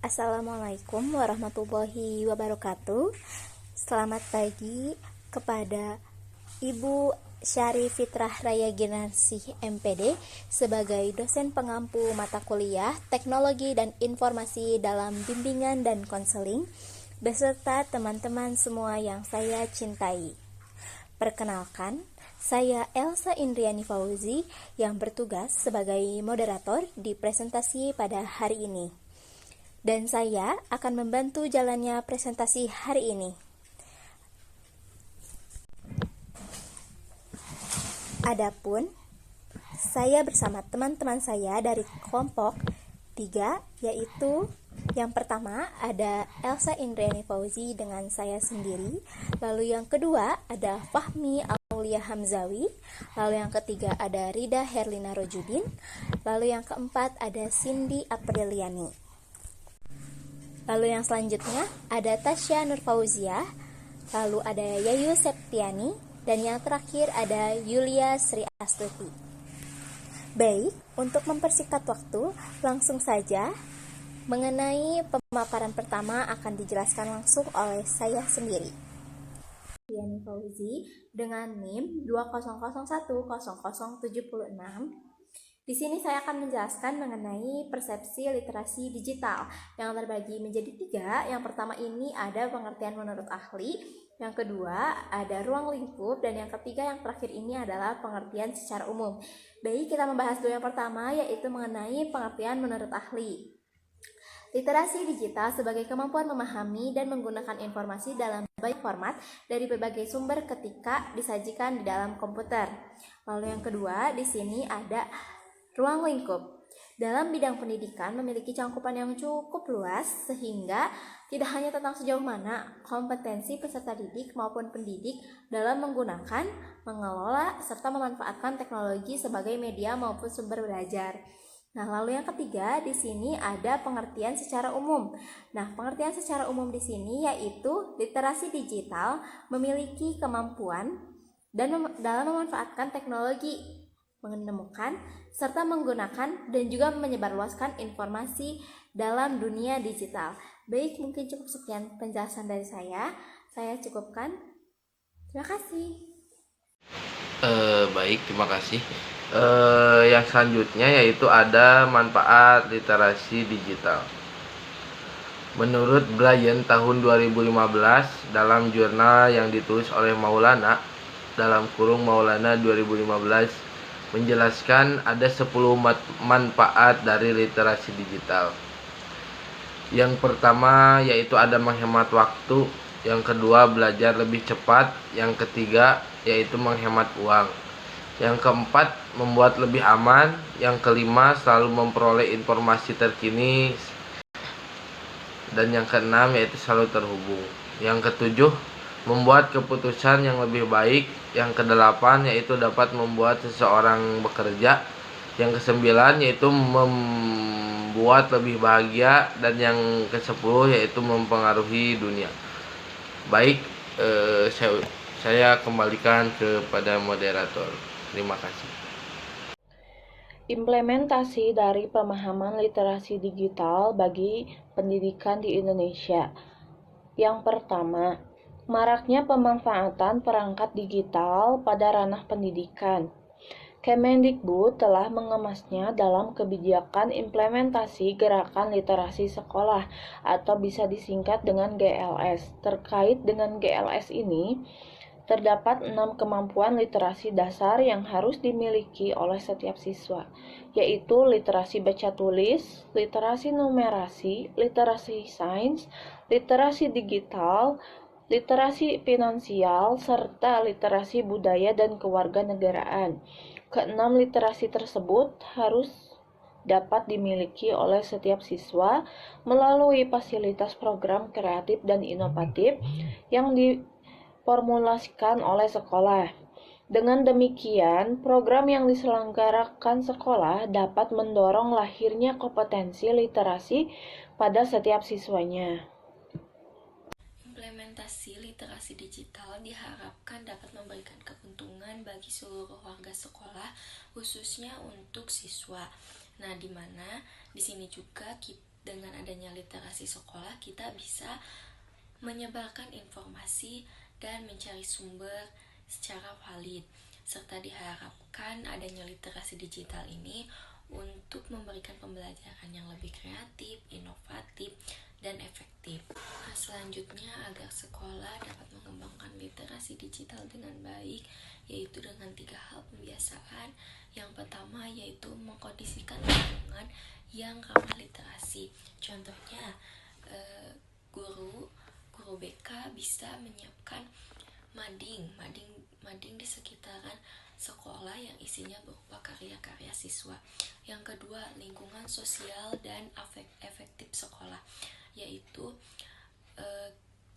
Assalamualaikum warahmatullahi wabarakatuh. Selamat pagi kepada Ibu Syari Fitrah Raya Ginansyih MPD sebagai dosen pengampu mata kuliah Teknologi dan Informasi dalam Bimbingan dan Konseling beserta teman-teman semua yang saya cintai. Perkenalkan, saya Elsa Indriani Fauzi yang bertugas sebagai moderator di presentasi pada hari ini. Dan saya akan membantu jalannya presentasi hari ini. Adapun, saya bersama teman-teman saya dari kelompok 3, yaitu yang pertama ada Elsa Indriani Fauzi dengan saya sendiri. Lalu yang kedua ada Fahmi Aulia Hamzawi. Lalu yang ketiga ada Rida Herlina Rojudin. Lalu yang keempat ada Cindy Apriliani. Lalu yang selanjutnya ada Tasya Nur Fauziah. Lalu ada Yayu Septiani. Dan yang terakhir ada Yulia Sri Astuti. Baik, untuk mempersingkat waktu, langsung saja mengenai pemaparan pertama akan dijelaskan langsung oleh saya sendiri. Yani Fauzi dengan NIM 200100076. Di sini saya akan menjelaskan mengenai persepsi literasi digital yang terbagi menjadi 3. Yang pertama ini ada pengertian menurut ahli, yang kedua ada ruang lingkup, dan yang ketiga yang terakhir ini adalah pengertian secara umum. Baik, kita membahas dulu yang pertama, yaitu mengenai pengertian menurut ahli. Literasi digital sebagai kemampuan memahami dan menggunakan informasi dalam banyak format dari berbagai sumber ketika disajikan di dalam komputer. Lalu yang kedua, di sini ada ruang lingkup. Dalam bidang pendidikan memiliki cakupan yang cukup luas sehingga tidak hanya tentang sejauh mana kompetensi peserta didik maupun pendidik dalam menggunakan, mengelola, serta memanfaatkan teknologi sebagai media maupun sumber belajar. Nah, lalu yang ketiga di sini ada pengertian secara umum. Nah, pengertian secara umum di sini yaitu literasi digital memiliki kemampuan dalam memanfaatkan teknologi, menemukan serta menggunakan dan juga menyebarluaskan informasi dalam dunia digital. Baik, mungkin cukup sekian penjelasan dari saya. Saya cukupkan. Terima kasih. Baik, terima kasih. Yang selanjutnya yaitu ada manfaat literasi digital. Menurut Brian tahun 2015 dalam jurnal yang ditulis oleh Maulana dalam kurung Maulana 2015 menjelaskan ada 10 manfaat dari literasi digital. Yang pertama yaitu ada menghemat waktu, yang kedua belajar lebih cepat, yang ketiga yaitu menghemat uang, yang keempat membuat lebih aman, yang kelima selalu memperoleh informasi terkini, dan yang keenam yaitu selalu terhubung, yang ketujuh membuat keputusan yang lebih baik, yang kedelapan yaitu dapat membuat seseorang bekerja, yang kesembilan yaitu membuat lebih bahagia, dan yang ke-10 yaitu mempengaruhi dunia. Baik, saya kembalikan kepada moderator. Terima kasih. Implementasi dari pemahaman literasi digital bagi pendidikan di Indonesia. Yang pertama, maraknya pemanfaatan perangkat digital pada ranah pendidikan. Kemendikbud telah mengemasnya dalam kebijakan implementasi gerakan literasi sekolah atau bisa disingkat dengan GLS. Terkait dengan GLS ini, terdapat 6 kemampuan literasi dasar yang harus dimiliki oleh setiap siswa, yaitu literasi baca tulis, literasi numerasi, literasi sains, literasi digital, literasi finansial, serta literasi budaya dan kewarganegaraan. Keenam literasi tersebut harus dapat dimiliki oleh setiap siswa melalui fasilitas program kreatif dan inovatif yang diformulasikan oleh sekolah. Dengan demikian, program yang diselenggarakan sekolah dapat mendorong lahirnya kompetensi literasi pada setiap siswanya. Implementasi literasi digital diharapkan dapat memberikan keuntungan bagi seluruh warga sekolah, khususnya untuk siswa. Nah, di mana di sini juga kita Dengan adanya literasi sekolah, kita bisa menyebarkan informasi dan mencari sumber secara valid, serta diharapkan adanya literasi digital ini untuk memberikan pembelajaran yang lebih kreatif, inovatif, dan efektif. Selanjutnya, agar sekolah dapat mengembangkan literasi digital dengan baik, yaitu dengan 3 hal pembiasaan. Yang pertama yaitu mengkondisikan lingkungan yang ramah literasi. Contohnya, guru BK bisa menyiapkan mading di sekitaran sekolah yang isinya berupa karya-karya siswa. Yang kedua, lingkungan sosial dan efektif sekolah, yaitu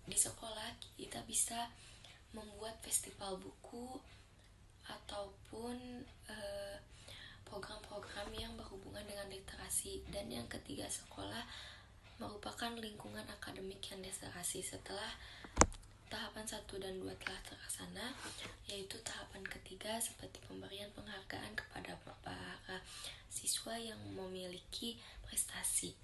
di sekolah kita bisa membuat festival buku ataupun program-program yang berhubungan dengan literasi. Dan yang ketiga, sekolah merupakan lingkungan akademik yang literasi. Setelah tahapan 1 dan 2 telah terlaksana, yaitu tahapan ketiga seperti pemberian penghargaan kepada para siswa yang memiliki prestasi.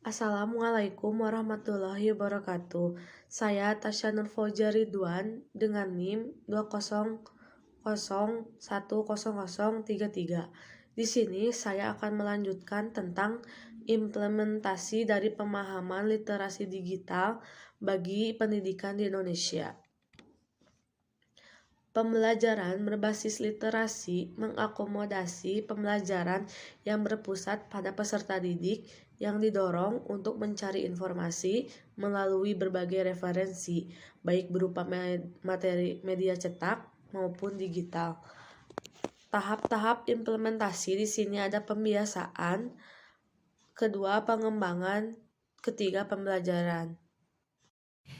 Assalamualaikum warahmatullahi wabarakatuh. Saya Tasya Nurfauziah Ridwan dengan NIM 200100033. Di sini saya akan melanjutkan tentang implementasi dari pemahaman literasi digital bagi pendidikan di Indonesia. Pembelajaran berbasis literasi mengakomodasi pembelajaran yang berpusat pada peserta didik yang didorong untuk mencari informasi melalui berbagai referensi, baik berupa materi media cetak maupun digital. Tahap-tahap implementasi di sini ada pembiasaan, kedua pengembangan, ketiga pembelajaran.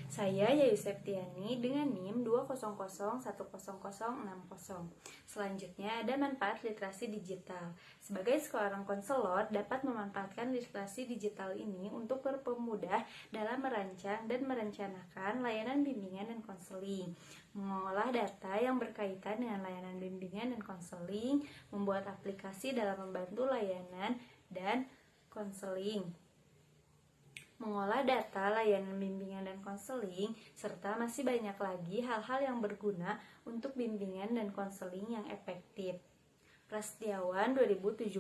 Saya Yayu Septiani dengan NIM 200100060. Selanjutnya ada manfaat literasi digital. Sebagai seorang konselor dapat memanfaatkan literasi digital ini untuk berpemudah dalam merancang dan merencanakan layanan bimbingan dan konseling, mengolah data yang berkaitan dengan layanan bimbingan dan konseling, membuat aplikasi dalam membantu layanan dan konseling, mengolah data layanan bimbingan dan konseling, serta masih banyak lagi hal-hal yang berguna untuk bimbingan dan konseling yang efektif. Prasetyawan 2017.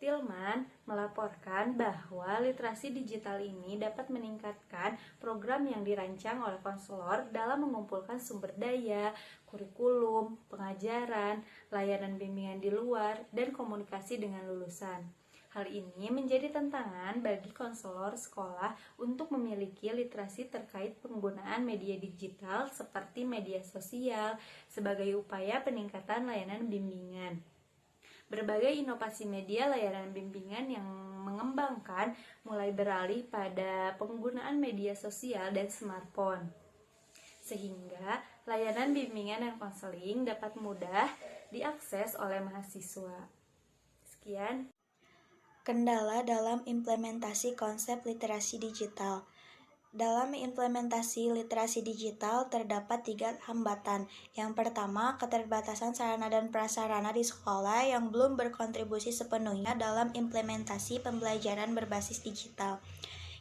Tilman melaporkan bahwa literasi digital ini dapat meningkatkan program yang dirancang oleh konselor dalam mengumpulkan sumber daya, kurikulum, pengajaran, layanan bimbingan di luar, dan komunikasi dengan lulusan. Hal ini menjadi tantangan bagi konselor sekolah untuk memiliki literasi terkait penggunaan media digital seperti media sosial sebagai upaya peningkatan layanan bimbingan. Berbagai inovasi media layanan bimbingan yang mengembangkan mulai beralih pada penggunaan media sosial dan smartphone, sehingga layanan bimbingan dan konseling dapat mudah diakses oleh mahasiswa. Sekian. Kendala dalam implementasi konsep literasi digital. Dalam implementasi literasi digital terdapat 3 hambatan. Yang pertama, keterbatasan sarana dan prasarana di sekolah yang belum berkontribusi sepenuhnya dalam implementasi pembelajaran berbasis digital.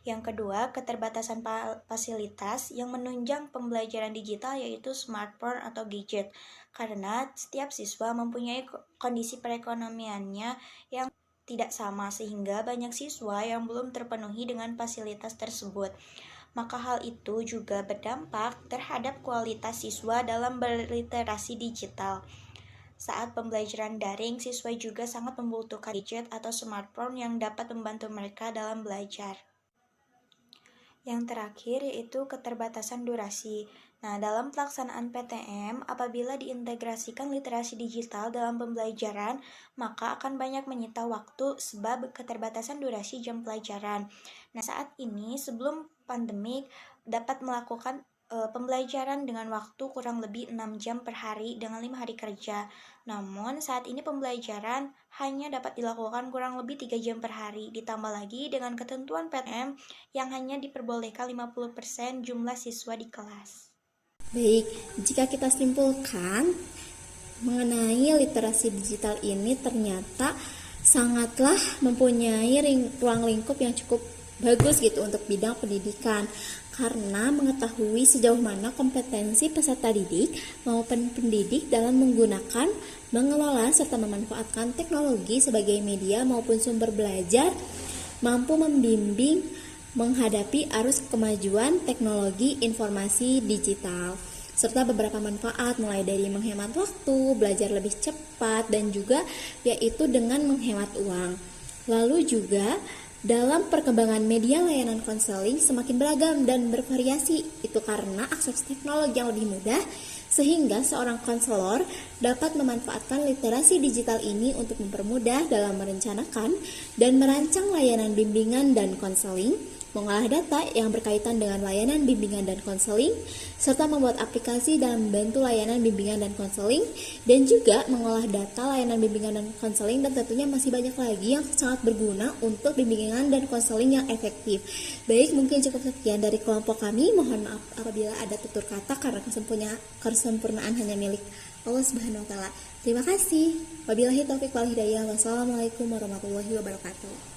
Yang kedua, keterbatasan fasilitas yang menunjang pembelajaran digital yaitu smartphone atau gadget, karena setiap siswa mempunyai kondisi perekonomiannya yang tidak sama sehingga banyak siswa yang belum terpenuhi dengan fasilitas tersebut. Maka hal itu juga berdampak terhadap kualitas siswa dalam berliterasi digital. Saat pembelajaran daring, siswa juga sangat membutuhkan gadget atau smartphone yang dapat membantu mereka dalam belajar. Yang terakhir yaitu keterbatasan durasi. Nah, dalam pelaksanaan PTM, apabila diintegrasikan literasi digital dalam pembelajaran, maka akan banyak menyita waktu sebab keterbatasan durasi jam pelajaran. Nah, saat ini sebelum pandemik dapat melakukan pembelajaran dengan waktu kurang lebih 6 jam per hari dengan 5 hari kerja. Namun saat ini pembelajaran hanya dapat dilakukan kurang lebih 3 jam per hari, ditambah lagi dengan ketentuan PTM yang hanya diperbolehkan 50% jumlah siswa di kelas. Baik, jika kita simpulkan mengenai literasi digital ini ternyata sangatlah mempunyai ruang lingkup yang cukup bagus gitu untuk bidang pendidikan, karena mengetahui sejauh mana kompetensi peserta didik maupun pendidik dalam menggunakan, mengelola, serta memanfaatkan teknologi sebagai media maupun sumber belajar, mampu membimbing menghadapi arus kemajuan teknologi informasi digital, serta beberapa manfaat mulai dari menghemat waktu, belajar lebih cepat, dan juga yaitu dengan menghemat uang. Lalu juga dalam perkembangan media layanan konseling semakin beragam dan bervariasi, itu karena akses teknologi yang lebih mudah, sehingga seorang konselor dapat memanfaatkan literasi digital ini untuk mempermudah dalam merencanakan dan merancang layanan bimbingan dan konseling, mengolah data yang berkaitan dengan layanan bimbingan dan konseling, serta membuat aplikasi dalam membantu layanan bimbingan dan konseling, dan juga mengolah data layanan bimbingan dan konseling, dan tentunya masih banyak lagi yang sangat berguna untuk bimbingan dan konseling yang efektif. Baik, mungkin cukup sekian dari kelompok kami. Mohon maaf apabila ada tutur kata karena kesempurnaan hanya milik Allah Subhanahu wa taala. Terima kasih. Wabillahi taufiq wal hidayah. Wassalamualaikum warahmatullahi wabarakatuh.